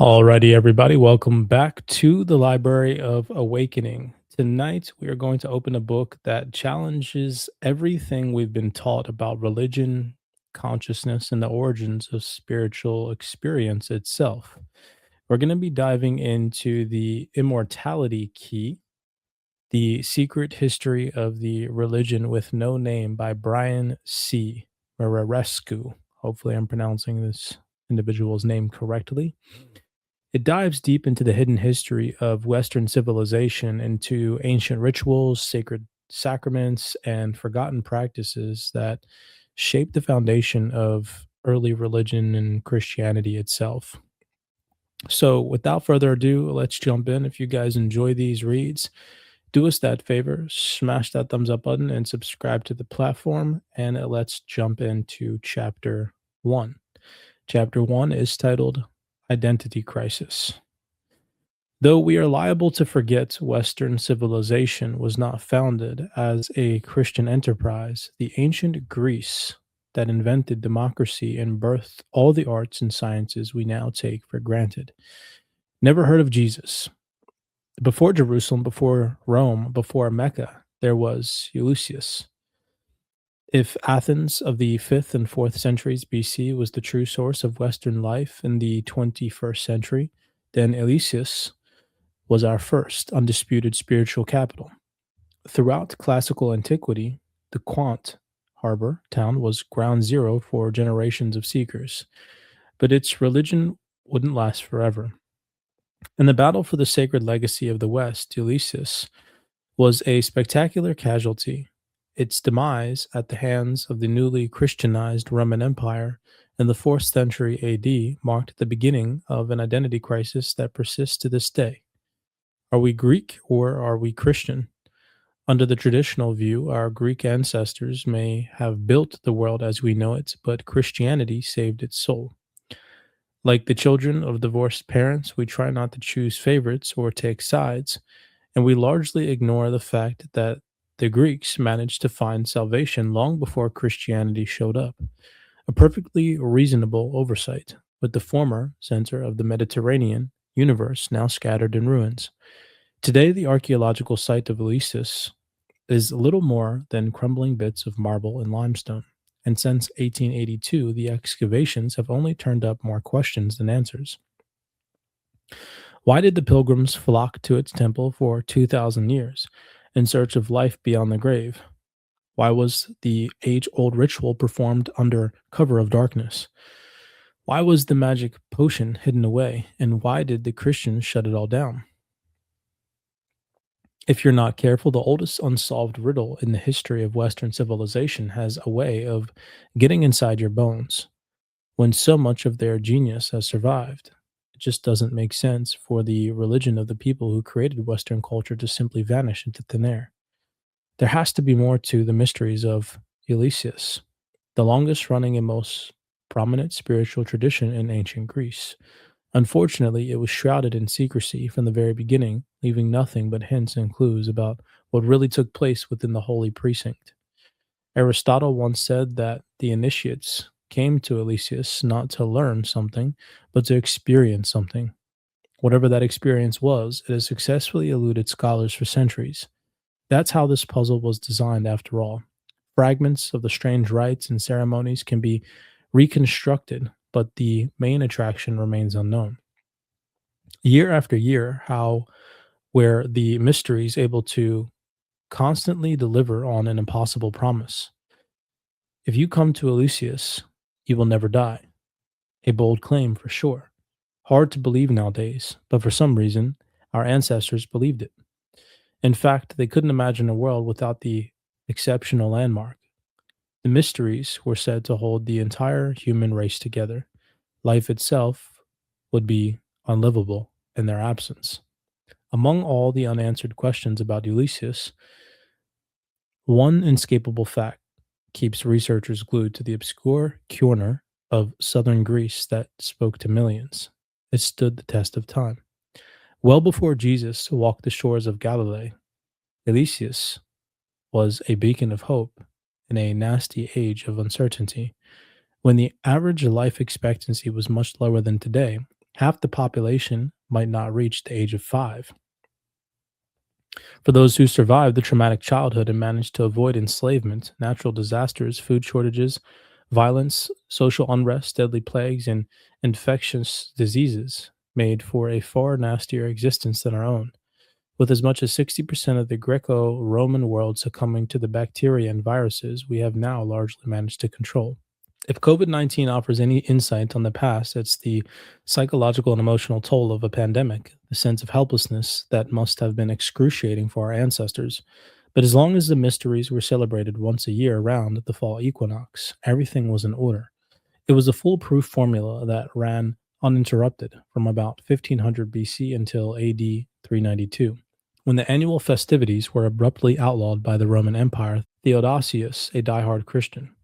Alrighty, everybody, welcome back to the Library of Awakening. Tonight, we are going to open a book that challenges everything we've been taught about religion, consciousness, and the origins of spiritual experience itself. We're going to be diving into the Immortality Key, the Secret History of the Religion with No Name by Brian C. Muraresku. Hopefully, I'm pronouncing this individual's name correctly. It dives deep into the hidden history of Western civilization, into ancient rituals, sacred sacraments, and forgotten practices that shaped the foundation of early religion and Christianity itself. So, without further ado, let's jump in. If you guys enjoy these reads, do us that favor, smash that thumbs up button and subscribe to the platform. And let's jump into chapter one. Chapter one is titled Identity Crisis. Though we are liable to forget Western civilization was not founded as a Christian enterprise, the ancient Greece that invented democracy and birthed all the arts and sciences we now take for granted. Never heard of Jesus. Before Jerusalem, before Rome, before Mecca, there was Eleusis. If Athens of the 5th and 4th centuries BC was the true source of Western life in the 21st century, then Eleusis was our first undisputed spiritual capital. Throughout classical antiquity, the Quant harbor town was ground zero for generations of seekers, but its religion wouldn't last forever. In the battle for the sacred legacy of the West, Eleusis was a spectacular casualty. Its demise at the hands of the newly Christianized Roman Empire in the 4th century AD marked the beginning of an identity crisis that persists to this day. Are we Greek or are we Christian? Under the traditional view, our Greek ancestors may have built the world as we know it, but Christianity saved its soul. Like the children of divorced parents, we try not to choose favorites or take sides, and we largely ignore the fact that the Greeks managed to find salvation long before Christianity showed up. A perfectly reasonable oversight, with the former center of the Mediterranean universe now scattered in ruins. Today, the archaeological site of Eleusis is little more than crumbling bits of marble and limestone. And since 1882, the excavations have only turned up more questions than answers. Why did the pilgrims flock to its temple for 2,000 years in search of life beyond the grave? Why was the age old ritual performed under cover of darkness? Why was the magic potion hidden away? And why did the Christians shut it all down? If you're not careful, the oldest unsolved riddle in the history of Western civilization has a way of getting inside your bones. When so much of their genius has survived, it just doesn't make sense for the religion of the people who created Western culture to simply vanish into thin air. There has to be more to the mysteries of Eleusis, the longest running and most prominent spiritual tradition in ancient Greece. Unfortunately, it was shrouded in secrecy from the very beginning, leaving nothing but hints and clues about what really took place within the holy precinct. Aristotle once said that the initiates came to Eleusis not to learn something, but to experience something. Whatever that experience was, it has successfully eluded scholars for centuries. That's how this puzzle was designed, after all. Fragments of the strange rites and ceremonies can be reconstructed, but the main attraction remains unknown. Year after year, how were the mysteries able to constantly deliver on an impossible promise? If you come to Eleusis, you will never die. A bold claim for sure. Hard to believe nowadays, but for some reason, our ancestors believed it. In fact, they couldn't imagine a world without the exceptional landmark. The mysteries were said to hold the entire human race together. Life itself would be unlivable in their absence. Among all the unanswered questions about Ulysses, one inescapable fact keeps researchers glued to the obscure corner of southern Greece that spoke to millions. It stood the test of time. Well before Jesus walked the shores of Galilee, Eleusis was a beacon of hope in a nasty age of uncertainty. When the average life expectancy was much lower than today, Half the population might not reach the age of 5. For those who survived the traumatic childhood and managed to avoid enslavement, natural disasters, food shortages, violence, social unrest, deadly plagues, and infectious diseases made for a far nastier existence than our own. With as much as 60% of the Greco Roman world succumbing to the bacteria and viruses we have now largely managed to control. If COVID-19 offers any insight on the past, it's the psychological and emotional toll of a pandemic, the sense of helplessness that must have been excruciating for our ancestors. But as long as the mysteries were celebrated once a year around the fall equinox, everything was in order. It was a foolproof formula that ran uninterrupted from about 1500 BC until AD 392, when the annual festivities were abruptly outlawed by the Roman Empire. Theodosius, a diehard Christian.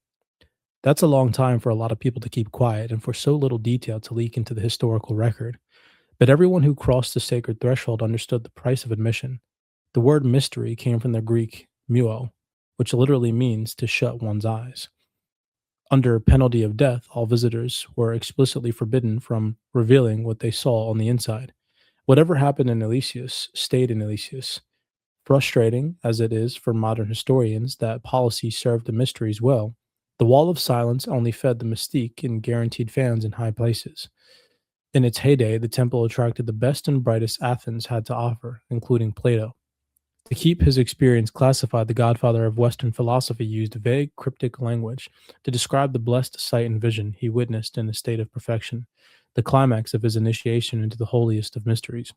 That's a long time for a lot of people to keep quiet and for so little detail to leak into the historical record. But everyone who crossed the sacred threshold understood the price of admission. The word mystery came from the Greek muo, which literally means to shut one's eyes. Under penalty of death, all visitors were explicitly forbidden from revealing what they saw on the inside. Whatever happened in Elysius stayed in Elysius. Frustrating as it is for modern historians that policy served the mysteries well, the wall of silence only fed the mystique and guaranteed fans in high places. In its heyday, the temple attracted the best and brightest Athens had to offer, including Plato. To keep his experience classified, the godfather of Western philosophy used vague, cryptic language to describe the blessed sight and vision he witnessed in a state of perfection, the climax of his initiation into the holiest of mysteries.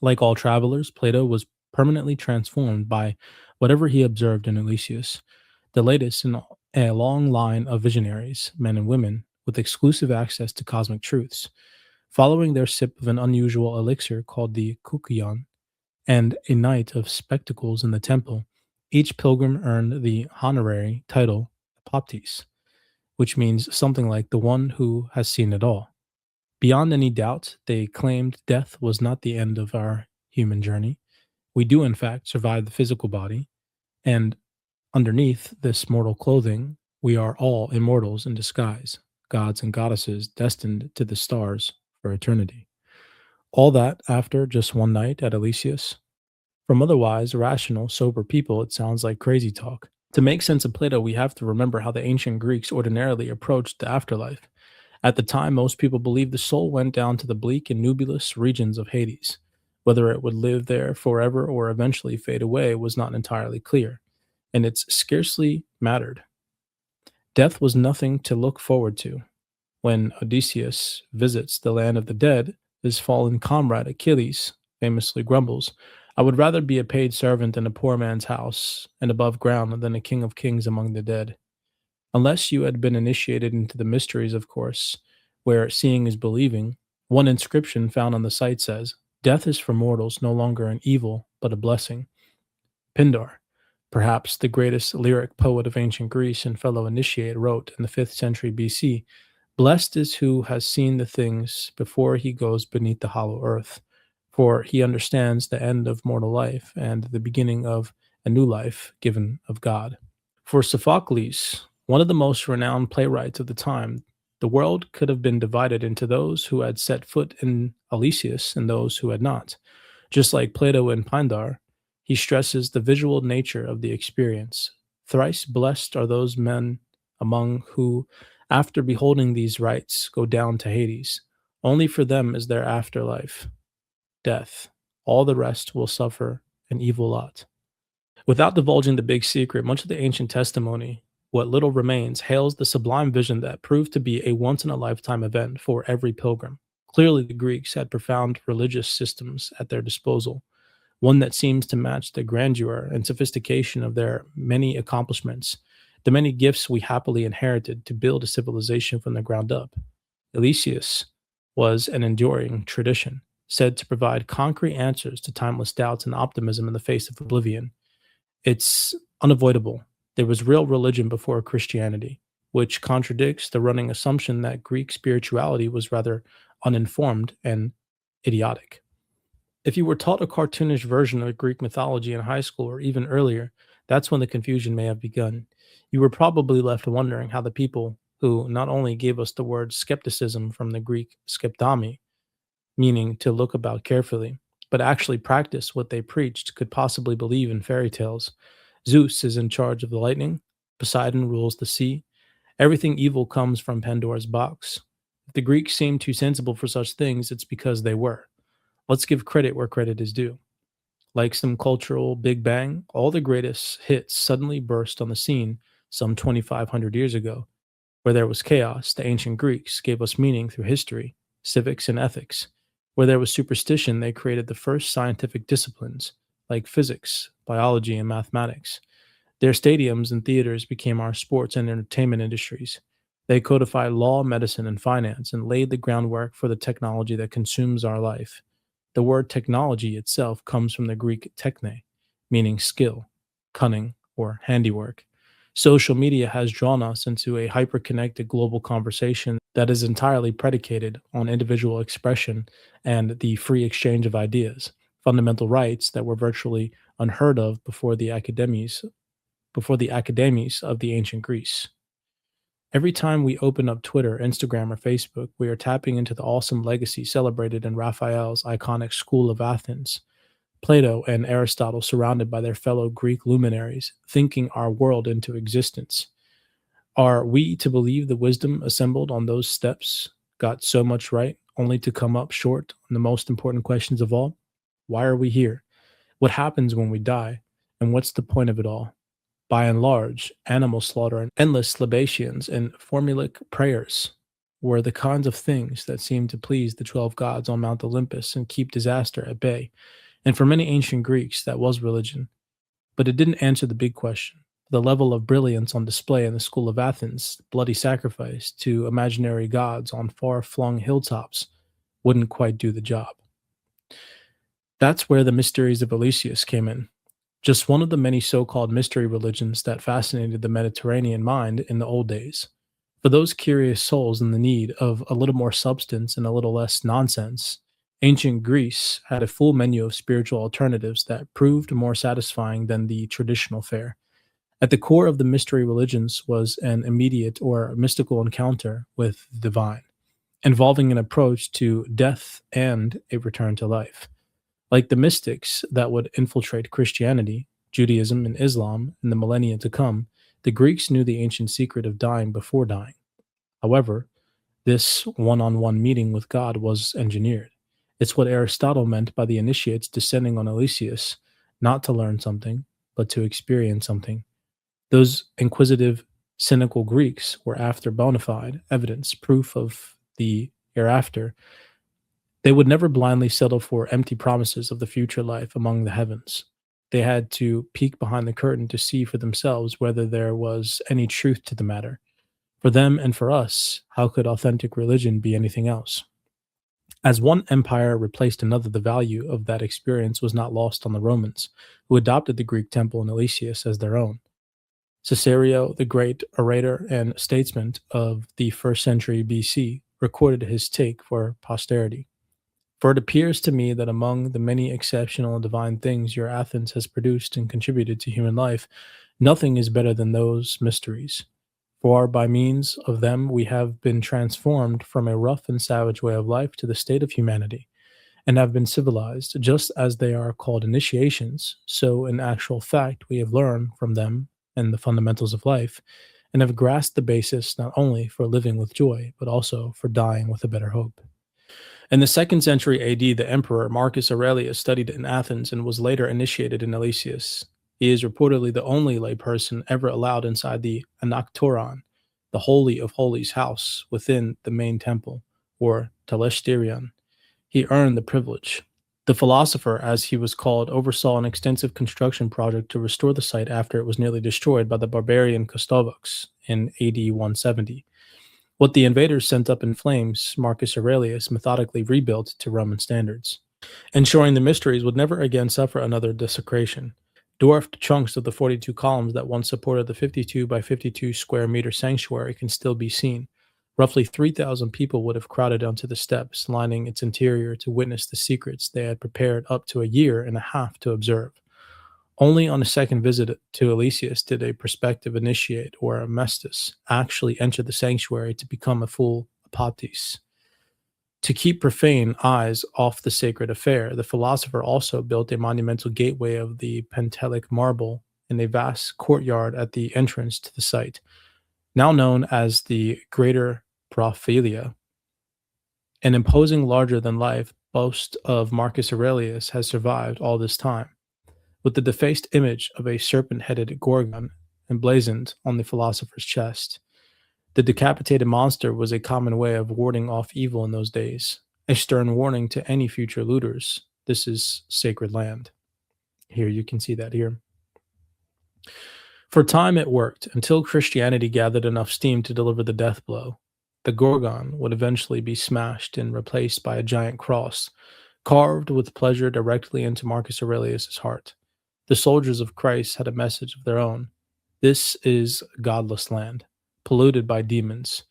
Like all travelers, Plato was permanently transformed by whatever he observed in Elysius, the latest in a long line of visionaries, men and women, with exclusive access to cosmic truths. Following their sip of an unusual elixir called the Kukion, and a night of spectacles in the temple, each pilgrim earned the honorary title Apoptis, which means something like the one who has seen it all. Beyond any doubt, they claimed death was not the end of our human journey. We do, in fact, survive the physical body, and underneath this mortal clothing, we are all immortals in disguise, gods and goddesses destined to the stars for eternity. All that after just one night at Elysius. From otherwise rational, sober people, it sounds like crazy talk. To make sense of Plato, we have to remember how the ancient Greeks ordinarily approached the afterlife. At the time, most people believed the soul went down to the bleak and nebulous regions of Hades. Whether it would live there forever or eventually fade away was not entirely clear, and it scarcely mattered. Death was nothing to look forward to. When Odysseus visits the land of the dead, his fallen comrade Achilles famously grumbles, I would rather be a paid servant in a poor man's house and above ground than a king of kings among the dead. Unless you had been initiated into the mysteries, of course, where seeing is believing, one inscription found on the site says, Death is for mortals no longer an evil, but a blessing. Pindar, perhaps the greatest lyric poet of ancient Greece and fellow initiate, wrote in the 5th century BC, Blessed is who has seen the things before he goes beneath the hollow earth, for he understands the end of mortal life and the beginning of a new life given of God. For Sophocles, one of the most renowned playwrights of the time, the world could have been divided into those who had set foot in Elysius and those who had not. Just like Plato and Pindar, he stresses the visual nature of the experience. Thrice blessed are those men among who, after beholding these rites, go down to Hades. Only for them is there afterlife, death. All the rest will suffer an evil lot. Without divulging the big secret, much of the ancient testimony, what little remains, hails the sublime vision that proved to be a once in a lifetime event for every pilgrim. Clearly, the Greeks had profound religious systems at their disposal, one that seems to match the grandeur and sophistication of their many accomplishments, the many gifts we happily inherited to build a civilization from the ground up. Elysius was an enduring tradition, said to provide concrete answers to timeless doubts and optimism in the face of oblivion. It's unavoidable. There was real religion before Christianity, which contradicts the running assumption that Greek spirituality was rather uninformed and idiotic. If you were taught a cartoonish version of Greek mythology in high school or even earlier, that's when the confusion may have begun. You were probably left wondering how the people who not only gave us the word skepticism from the Greek skeptami, meaning to look about carefully, but actually practice what they preached, could possibly believe in fairy tales. Zeus is in charge of the lightning, Poseidon rules the sea. Everything evil comes from Pandora's box. If the Greeks seemed too sensible for such things, it's because they were. Let's give credit where credit is due. Like some cultural Big Bang, all the greatest hits suddenly burst on the scene some 2,500 years ago. Where there was chaos, the ancient Greeks gave us meaning through history, civics, and ethics. Where there was superstition, they created the first scientific disciplines, like physics, biology, and mathematics. Their stadiums and theaters became our sports and entertainment industries. They codified law, medicine, and finance and laid the groundwork for the technology that consumes our life. The word technology itself comes from the Greek techne, meaning skill, cunning, or handiwork. Social media has drawn us into a hyper-connected global conversation that is entirely predicated on individual expression and the free exchange of ideas, fundamental rights that were virtually unheard of before the academies of the ancient Greece. Every time we open up Twitter, Instagram, or Facebook, we are tapping into the awesome legacy celebrated in Raphael's iconic School of Athens. Plato and Aristotle, surrounded by their fellow Greek luminaries, thinking our world into existence. Are we to believe the wisdom assembled on those steps got so much right, only to come up short on the most important questions of all? Why are we here? What happens when we die? And what's the point of it all? By and large, animal slaughter and endless libations and formulaic prayers were the kinds of things that seemed to please the 12 gods on Mount Olympus and keep disaster at bay. And for many ancient Greeks, that was religion. But it didn't answer the big question. The level of brilliance on display in the School of Athens, bloody sacrifice to imaginary gods on far flung hilltops, wouldn't quite do the job. That's where the mysteries of Elysius came in. Just one of the many so called mystery religions that fascinated the Mediterranean mind in the old days. For those curious souls in the need of a little more substance and a little less nonsense, ancient Greece had a full menu of spiritual alternatives that proved more satisfying than the traditional fare. At the core of the mystery religions was an immediate or mystical encounter with the divine, involving an approach to death and a return to life. Like the mystics that would infiltrate Christianity, Judaism, and Islam in the millennia to come, the Greeks knew the ancient secret of dying before dying. However, this one on one meeting with God was engineered. It's what Aristotle meant by the initiates descending on Elysius, not to learn something, but to experience something. Those inquisitive, cynical Greeks were after bona fide evidence, proof of the hereafter. They would never blindly settle for empty promises of the future life among the heavens. They had to peek behind the curtain to see for themselves whether there was any truth to the matter. For them and for us, how could authentic religion be anything else? As one empire replaced another, the value of that experience was not lost on the Romans, who adopted the Greek temple in Elysius as their own. Cicero, the great orator and statesman of the first century BC, recorded his take for posterity. For it appears to me that among the many exceptional and divine things your Athens has produced and contributed to human life, nothing is better than those mysteries. For by means of them we have been transformed from a rough and savage way of life to the state of humanity, and have been civilized, just as they are called initiations, so in actual fact we have learned from them and the fundamentals of life, and have grasped the basis not only for living with joy, but also for dying with a better hope. In the second century AD, the emperor Marcus Aurelius studied in Athens and was later initiated in Elysius. He is reportedly the only layperson ever allowed inside the Anaktoron, the Holy of Holies house within the main temple, or Telesterion. He earned the privilege. The philosopher, as he was called, oversaw an extensive construction project to restore the site after it was nearly destroyed by the barbarian Kostovoks in AD 170. What the invaders sent up in flames, Marcus Aurelius methodically rebuilt to Roman standards, ensuring the mysteries would never again suffer another desecration. Dwarfed chunks of the 42 columns that once supported the 52 by 52 square meter sanctuary can still be seen. Roughly 3,000 people would have crowded onto the steps, lining its interior to witness the secrets they had prepared up to a year and a half to observe. Only on a second visit to Elysius did a prospective initiate or a mestis actually enter the sanctuary to become a full apotis. To keep profane eyes off the sacred affair, the philosopher also built a monumental gateway of the Pentelic marble in a vast courtyard at the entrance to the site, now known as the Greater Propylaea. An imposing larger than life boast of Marcus Aurelius has survived all this time, with the defaced image of a serpent headed Gorgon emblazoned on the philosopher's chest. The decapitated monster was a common way of warding off evil in those days, a stern warning to any future looters. This is sacred land. Here, you can see that here. For a time, it worked until Christianity gathered enough steam to deliver the death blow. The Gorgon would eventually be smashed and replaced by a giant cross, carved with pleasure directly into Marcus Aurelius's heart. The soldiers of Christ had a message of their own. This is godless land, polluted by demons.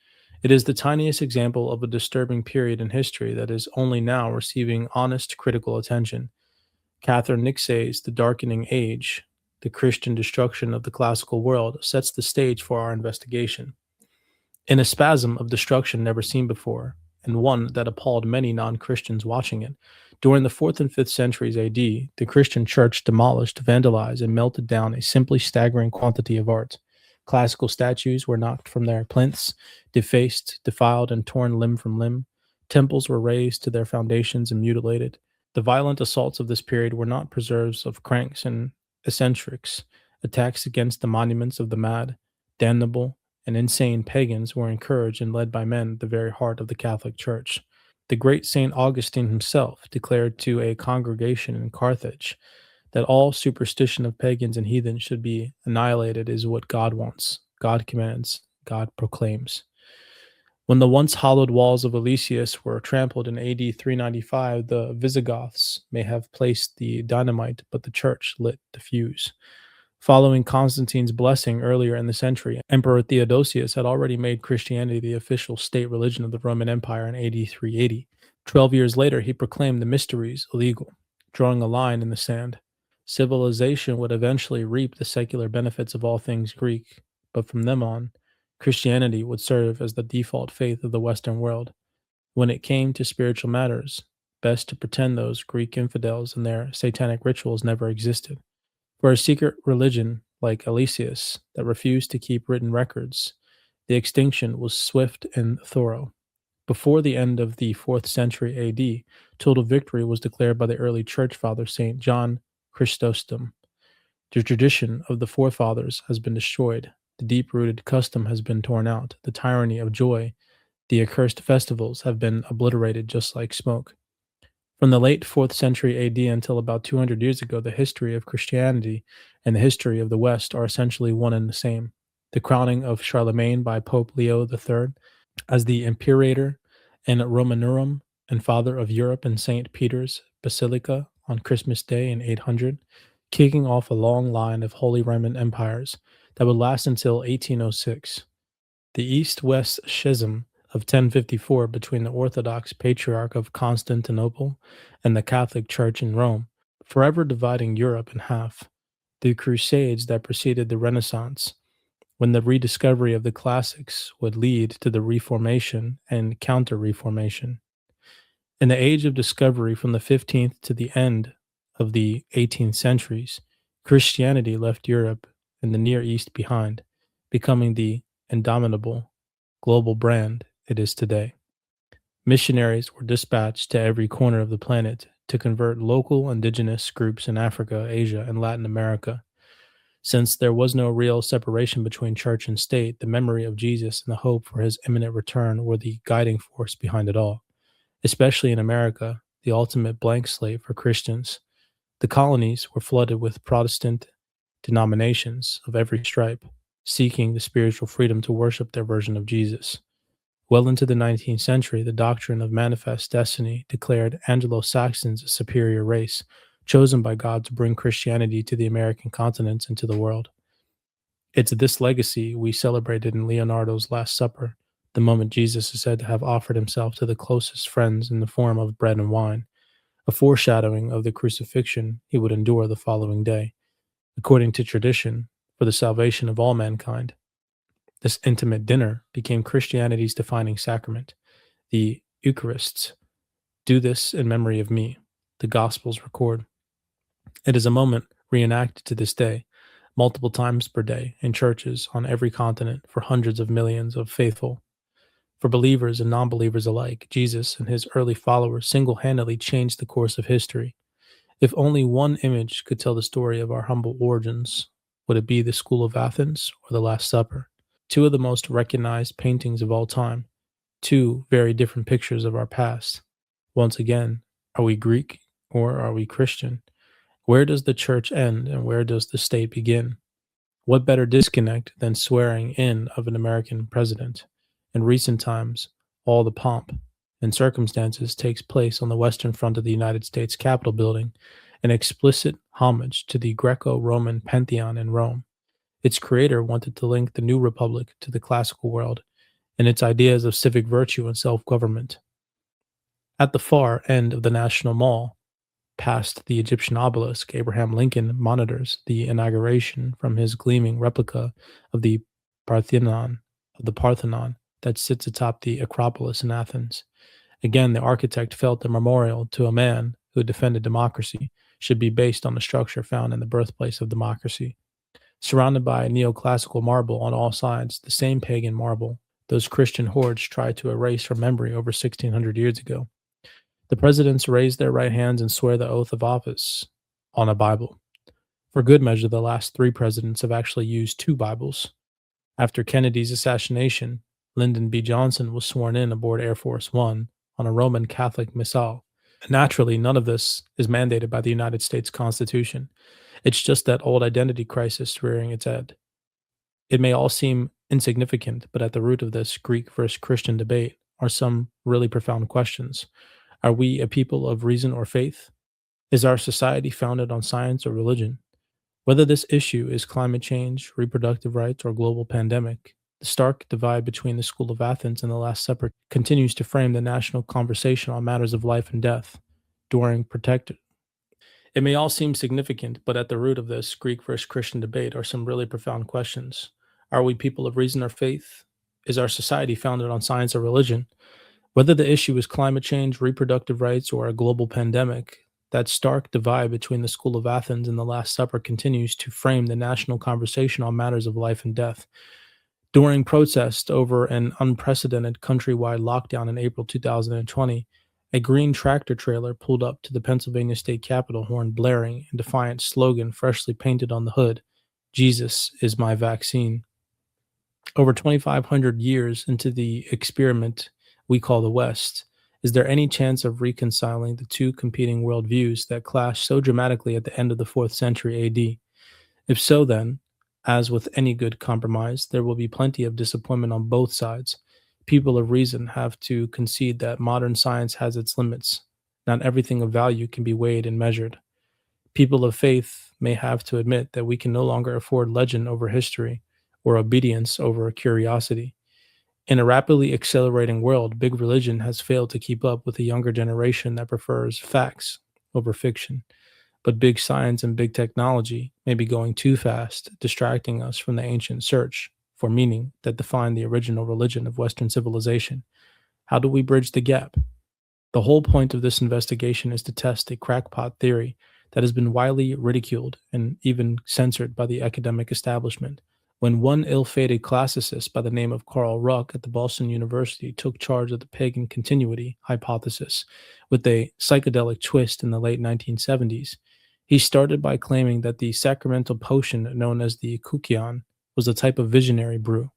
It is the tiniest example of a disturbing period in history that is only now receiving honest critical attention. Catherine Nixey's The Darkening Age, the Christian destruction of the classical world, sets the stage for our investigation. In a spasm of destruction never seen before, and one that appalled many non Christians watching it, during the 4th and 5th centuries AD, the Christian church demolished, vandalized, and melted down a simply staggering quantity of art. Classical statues were knocked from their plinths, defaced, defiled, and torn limb from limb. Temples were razed to their foundations and mutilated. The violent assaults of this period were not preserves of cranks and eccentrics. Attacks against the monuments of the mad, damnable, and insane pagans were encouraged and led by men at the very heart of the Catholic Church. The great St. Augustine himself declared to a congregation in Carthage that all superstition of pagans and heathens should be annihilated is what God wants, God commands, God proclaims. When the once hallowed walls of Elysius were trampled in AD 395, the Visigoths may have placed the dynamite, but the church lit the fuse. Following Constantine's blessing earlier in the century, Emperor Theodosius had already made Christianity the official state religion of the Roman Empire in AD 380. 12 years later, he proclaimed the mysteries illegal, drawing a line in the sand. Civilization would eventually reap the secular benefits of all things Greek, but from then on, Christianity would serve as the default faith of the Western world. When it came to spiritual matters, best to pretend those Greek infidels and their satanic rituals never existed. For a secret religion like Elysius that refused to keep written records, the extinction was swift and thorough. Before the end of the 4th century AD, total victory was declared by the early church father St. John Chrysostom. The tradition of the forefathers has been destroyed, the deep rooted custom has been torn out, the tyranny of joy, the accursed festivals have been obliterated just like smoke. From the late 4th century AD until about 200 years ago, the history of Christianity and the history of the West are essentially one and the same. The crowning of Charlemagne by Pope Leo III as the Imperator in Romanum and Father of Europe in St. Peter's Basilica on Christmas Day in 800, kicking off a long line of Holy Roman empires that would last until 1806. The East West Schism of 1054 between the Orthodox Patriarch of Constantinople and the Catholic Church in Rome, forever dividing Europe in half. The Crusades that preceded the Renaissance, when the rediscovery of the classics would lead to the Reformation and Counter Reformation. In the age of discovery from the 15th to the end of the 18th centuries, Christianity left Europe and the Near East behind, becoming the indomitable global brand it is today. Missionaries were dispatched to every corner of the planet to convert local indigenous groups in Africa, Asia, and Latin America. Since there was no real separation between church and state, the memory of Jesus and the hope for his imminent return were the guiding force behind it all. Especially in America, the ultimate blank slate for Christians. The colonies were flooded with Protestant denominations of every stripe, seeking the spiritual freedom to worship their version of Jesus. Well into the 19th century, the doctrine of manifest destiny declared Anglo-Saxons a superior race, chosen by God to bring Christianity to the American continent and to the world. It's this legacy we celebrated in Leonardo's Last Supper, the moment Jesus is said to have offered himself to the closest friends in the form of bread and wine, a foreshadowing of the crucifixion he would endure the following day. according to tradition, for the salvation of all mankind. This intimate dinner became Christianity's defining sacrament. The Eucharists do this in memory of me, the Gospels record. It is a moment reenacted to this day, multiple times per day, in churches on every continent for hundreds of millions of faithful. For believers and non believers alike, Jesus and his early followers single handedly changed the course of history. If only one image could tell the story of our humble origins, would it be the School of Athens or the Last Supper? Two of the most recognized paintings of all time, two very different pictures of our past. Once again, are we Greek or are we Christian? Where does the church end and where does the state begin? What better disconnect than swearing in of an American president? In recent times, all the pomp and circumstances takes place on the western front of the United States Capitol building, an explicit homage to the Greco-Roman pantheon in Rome. Its creator wanted to link the new republic to the classical world and its ideas of civic virtue and self-government. At the far end of the National Mall, past the Egyptian obelisk, Abraham Lincoln monitors the inauguration from his gleaming replica of the Parthenon Parthenon that sits atop the Acropolis in Athens. Again, the architect felt the memorial to a man who defended democracy should be based on the structure found in the birthplace of democracy. Surrounded by neoclassical marble on all sides, the same pagan marble those Christian hordes tried to erase from memory over 1600 years ago. The presidents raise their right hands and swear the oath of office on a Bible. For good measure, the last three presidents have actually used two Bibles. After Kennedy's assassination, Lyndon B. Johnson was sworn in aboard Air Force One on a Roman Catholic missal. Naturally, none of this is mandated by the United States Constitution. It's just that old identity crisis rearing its head. It may all seem insignificant, but at the root of this Greek versus Christian debate are some really profound questions. Are we a people of reason or faith? Is our society founded on science or religion? Whether this issue is climate change, reproductive rights, or global pandemic, the stark divide between the School of Athens and the Last Supper continues to frame the national conversation on matters of life and death during protected. It may all seem significant, but at the root of this Greek versus Christian debate are some really profound questions. Are we people of reason or faith? Is our society founded on science or religion? Whether the issue is climate change, reproductive rights, or a global pandemic, that stark divide between the School of Athens and the Last Supper continues to frame the national conversation on matters of life and death. During protest over an unprecedented countrywide lockdown in April 2020, a green tractor trailer pulled up to the Pennsylvania state capitol, horn blaring, and defiant slogan freshly painted on the hood: "Jesus is my vaccine." Over 2,500 years into the experiment we call the West, is there any chance of reconciling the two competing worldviews that clashed so dramatically at the end of the 4th century AD? If so, then, as with any good compromise, there will be plenty of disappointment on both sides. People of reason have to concede that modern science has its limits. Not everything of value can be weighed and measured. People of faith may have to admit that we can no longer afford legend over history or obedience over curiosity. In a rapidly accelerating world, big religion has failed to keep up with a younger generation that prefers facts over fiction. But big science and big technology may be going too fast, distracting us from the ancient search for meaning that defined the original religion of Western civilization. How do we bridge the gap? The whole point of this investigation is to test a crackpot theory that has been widely ridiculed and even censored by the academic establishment. When one ill fated classicist by the name of Carl Ruck at the Boston University took charge of the pagan continuity hypothesis with a psychedelic twist in the late 1970s, he started by claiming that the sacramental potion known as the Kukion was a type of visionary brew,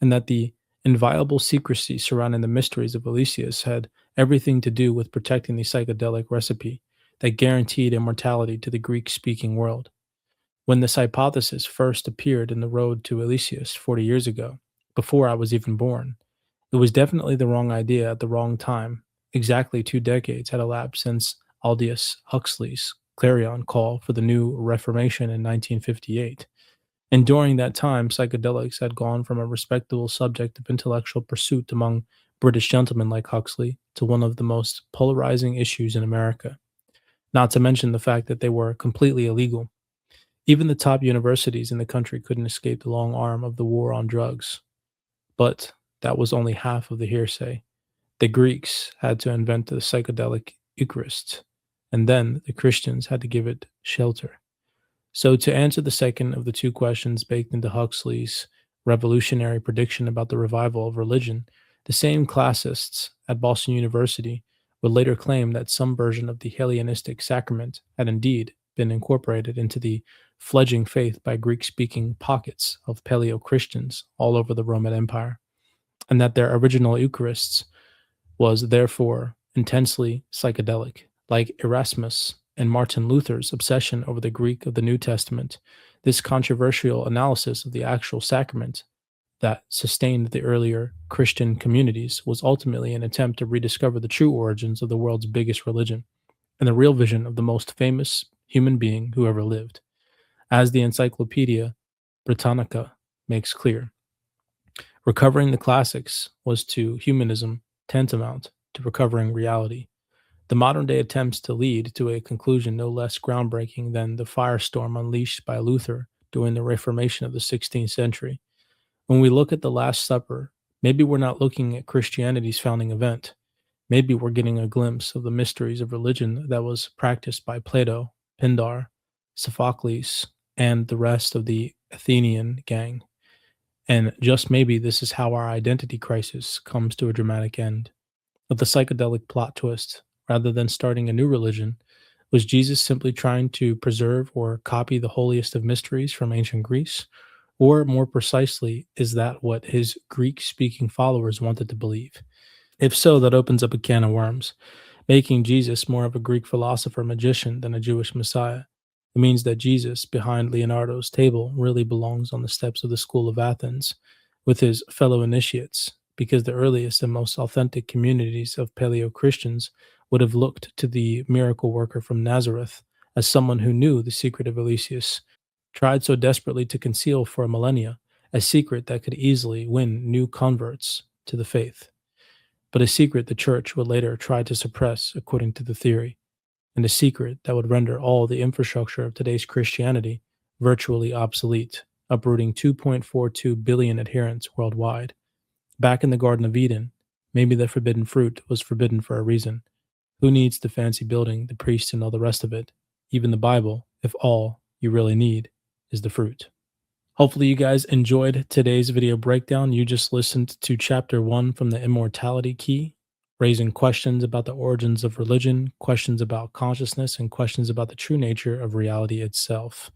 and that the inviolable secrecy surrounding the mysteries of Elysius had everything to do with protecting the psychedelic recipe that guaranteed immortality to the Greek speaking world. When this hypothesis first appeared in The Road to Elysius 40 years ago, before I was even born, it was definitely the wrong idea at the wrong time. Exactly 2 decades had elapsed since Aldous Huxley's clarion call for the new Reformation in 1958. And during that time, psychedelics had gone from a respectable subject of intellectual pursuit among British gentlemen like Huxley to one of the most polarizing issues in America, not to mention the fact that they were completely illegal. Even the top universities in the country couldn't escape the long arm of the war on drugs. But that was only half of the hearsay. The Greeks had to invent the psychedelic Eucharist, and then the Christians had to give it shelter. So, to answer the second of the two questions baked into Huxley's revolutionary prediction about the revival of religion, the same classists at Boston University would later claim that some version of the Hellenistic sacrament had indeed been incorporated into the fledgling faith by Greek speaking pockets of Paleo Christians all over the Roman Empire, and that their original Eucharists was therefore intensely psychedelic. Like Erasmus and Martin Luther's obsession over the Greek of the New Testament, this controversial analysis of the actual sacrament that sustained the earlier Christian communities was ultimately an attempt to rediscover the true origins of the world's biggest religion and the real vision of the most famous human being who ever lived. As the Encyclopedia Britannica makes clear, recovering the classics was to humanism tantamount to recovering reality. The modern day attempts to lead to a conclusion no less groundbreaking than the firestorm unleashed by Luther during the Reformation of the 16th century. When we look at the Last Supper, maybe we're not looking at Christianity's founding event. Maybe we're getting a glimpse of the mysteries of religion that was practiced by Plato, Pindar, Sophocles, and the rest of the Athenian gang. And just maybe this is how our identity crisis comes to a dramatic end. With the psychedelic plot twist, rather than starting a new religion, was Jesus simply trying to preserve or copy the holiest of mysteries from ancient Greece? Or more precisely, is that what his Greek speaking followers wanted to believe? If so, that opens up a can of worms, making Jesus more of a Greek philosopher magician than a Jewish Messiah. It means that Jesus, behind Leonardo's table, really belongs on the steps of the School of Athens with his fellow initiates, because the earliest and most authentic communities of Paleo Christians would have looked to the miracle worker from Nazareth as someone who knew the secret of Eliseus, tried so desperately to conceal for millennia, a secret that could easily win new converts to the faith, but a secret the church would later try to suppress according to the theory, and a secret that would render all the infrastructure of today's Christianity virtually obsolete, uprooting 2.42 billion adherents worldwide. Back in the Garden of Eden, maybe the forbidden fruit was forbidden for a reason. Who needs the fancy building, the priests, and all the rest of it? Even the Bible, if all you really need is the fruit. Hopefully, you guys enjoyed today's video breakdown. You just listened to chapter 1 from the Immortality Key, raising questions about the origins of religion, questions about consciousness, and questions about the true nature of reality itself.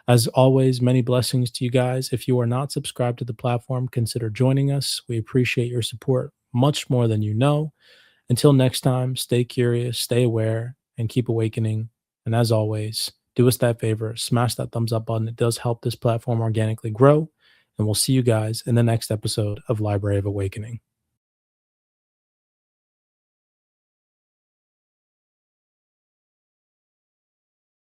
As always, many blessings to you guys. If you are not subscribed to the platform, consider joining us. We appreciate your support much more than you know. Until next time, stay curious, stay aware, and keep awakening. And as always, do us that favor, smash that thumbs up button. It does help this platform organically grow. And we'll see you guys in the next episode of Library of Awakening.